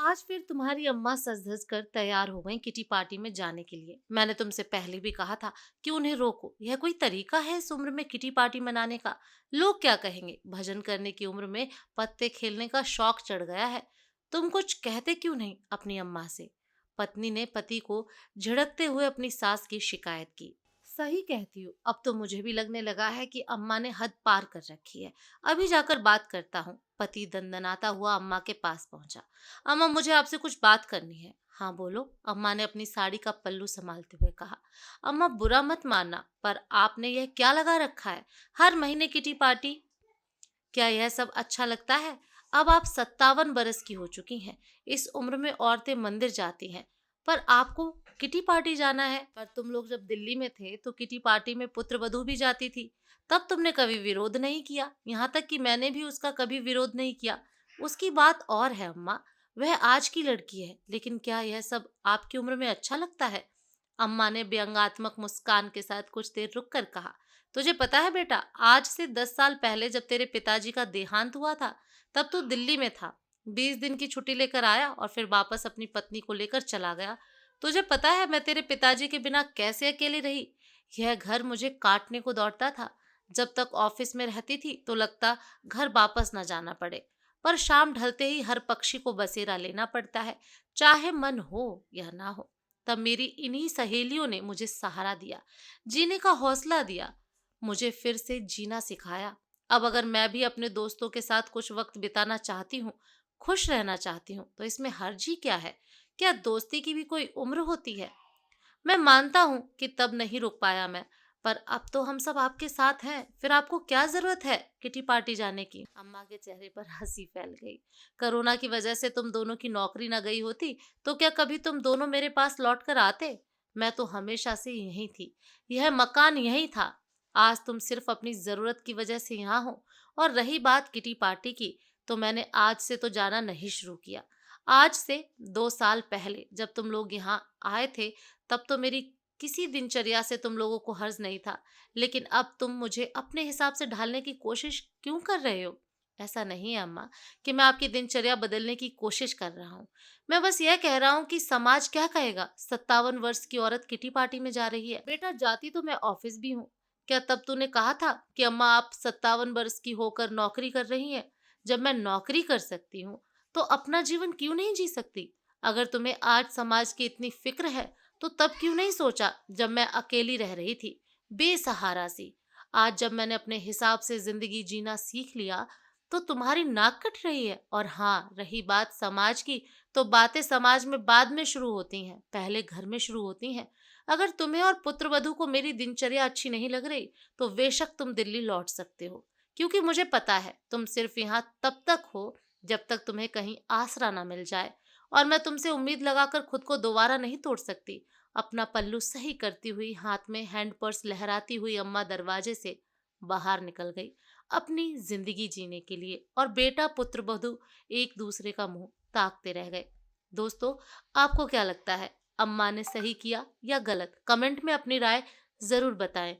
आज फिर तुम्हारी अम्मा सज धज कर तैयार हो गई किटी पार्टी में जाने के लिए। मैंने तुमसे पहले भी कहा था कि उन्हें रोको। यह कोई तरीका है इस उम्र में किटी पार्टी मनाने का? लोग क्या कहेंगे? भजन करने की उम्र में पत्ते खेलने का शौक चढ़ गया है। तुम कुछ कहते क्यों नहीं अपनी अम्मा से? पत्नी ने पति को झिड़कते हुए अपनी सास की शिकायत की। सही कहती हूँ, अब तो मुझे भी लगने लगा है कि अम्मा ने हद पार कर रखी है। अभी जाकर बात करता हूँ। पति दंदनाता हुआ अम्मा के पास पहुंचा। अम्मा, मुझे आपसे कुछ बात करनी है। हाँ बोलो, अम्मा ने अपनी साड़ी का पल्लू संभालते हुए कहा। अम्मा, बुरा मत मानना, पर आपने यह क्या लगा रखा है? हर महीने किटी पार्टी? क्या यह सब अच्छा लगता है? अब आप 57 बरस की हो चुकी हैं। इस उम्र में औरतें मंदिर जाती हैं, पर आपको किटी पार्टी जाना है? पर तुम लोग जब दिल्ली में थे तो किटी पार्टी में पुत्र वधू भी जाती थी। तब तुमने कभी विरोध नहीं किया, यहाँ तक कि मैंने भी उसका कभी विरोध नहीं किया। उसकी बात और है अम्मा, वह आज की लड़की है, लेकिन क्या यह सब आपकी उम्र में अच्छा लगता है? अम्मा ने व्यंग्यात्मक मुस्कान के साथ कुछ देर रुक कर कहा। तुझे पता है बेटा, आज से 10 साल पहले जब तेरे पिताजी का देहांत हुआ था, तब तू दिल्ली में था। 20 दिन की छुट्टी लेकर आया और फिर वापस अपनी पत्नी को लेकर चला गया। तुझे पता है मैं तेरे पिताजी के बिना कैसे अकेली रही? यह घर मुझे काटने को दौड़ता था। जब तक ऑफिस में रहती थी तो लगता घर वापस न जाना पड़े, पर शाम ढलते ही हर पक्षी को बसेरा लेना पड़ता है, चाहे मन हो या ना हो। तब मेरी इन्हीं सहेलियों ने मुझे सहारा दिया, जीने का हौसला दिया, मुझे फिर से जीना सिखाया। अब अगर मैं भी अपने दोस्तों के साथ कुछ वक्त बिताना चाहती हूँ, खुश रहना चाहती हूँ, तो इसमें हर्ज ही क्या है? क्या दोस्ती की भी कोई उम्र होती है? मैं मानता हूँ कि तब नहीं रुक पाया मैं, पर अब तो हम सब आपके साथ हैं। फिर आपको क्या जरूरत है किटी पार्टी जाने की? अम्मा के चेहरे पर हंसी फैल गई। कोरोना की वजह से तुम दोनों की नौकरी न गई होती तो क्या कभी तुम दोनों मेरे पास लौट कर आते? मैं तो हमेशा से यहीं थी, यह मकान यहीं था। आज तुम सिर्फ अपनी जरूरत की वजह से यहाँ हो। और रही बात किटी पार्टी की, तो मैंने आज से तो जाना नहीं शुरू किया। आज से 2 साल पहले जब तुम लोग यहाँ आए थे, तब तो मेरी किसी दिनचर्या से तुम लोगों को हर्ज नहीं था। लेकिन अब तुम मुझे अपने हिसाब से ढालने की कोशिश क्यों कर रहे हो? ऐसा नहीं है अम्मा कि मैं आपकी दिनचर्या बदलने की कोशिश कर रहा हूँ। मैं बस यह कह रहा हूँ कि समाज क्या कहेगा? 57 वर्ष की औरत किटी पार्टी में जा रही है। बेटा, जाती तो मैं ऑफिस भी हूँ। क्या तब तूने कहा था कि अम्मा आप 57 वर्ष की होकर नौकरी कर रही हैं? जब मैं नौकरी कर सकती हूँ तो अपना जीवन क्यों नहीं जी सकती? अगर तुम्हें आज समाज की इतनी फिक्र है तो तब क्यों नहीं सोचा जब मैं अकेली रह रही थी, बेसहारा सी? आज जब मैंने अपने हिसाब से जिंदगी जीना सीख लिया तो तुम्हारी नाक कट रही है। और हाँ, रही बात समाज की, तो बातें समाज में बाद में शुरू होती हैं, पहले घर में शुरू होती हैं। अगर तुम्हें और पुत्रवधू को मेरी दिनचर्या अच्छी नहीं लग रही तो बेशक तुम दिल्ली लौट सकते हो, क्योंकि मुझे पता है तुम सिर्फ यहाँ तब तक हो जब तक तुम्हें कहीं आसरा ना मिल जाए। और मैं तुमसे उम्मीद लगाकर खुद को दोबारा नहीं तोड़ सकती। अपना पल्लू सही करती हुई, हाथ में हैंड पर्स लहराती हुई अम्मा दरवाजे से बाहर निकल गई, अपनी जिंदगी जीने के लिए। और बेटा पुत्र वधू एक दूसरे का मुंह ताकते रह गए। दोस्तों, आपको क्या लगता है, अम्मा ने सही किया या गलत? कमेंट में अपनी राय जरूर बताएं।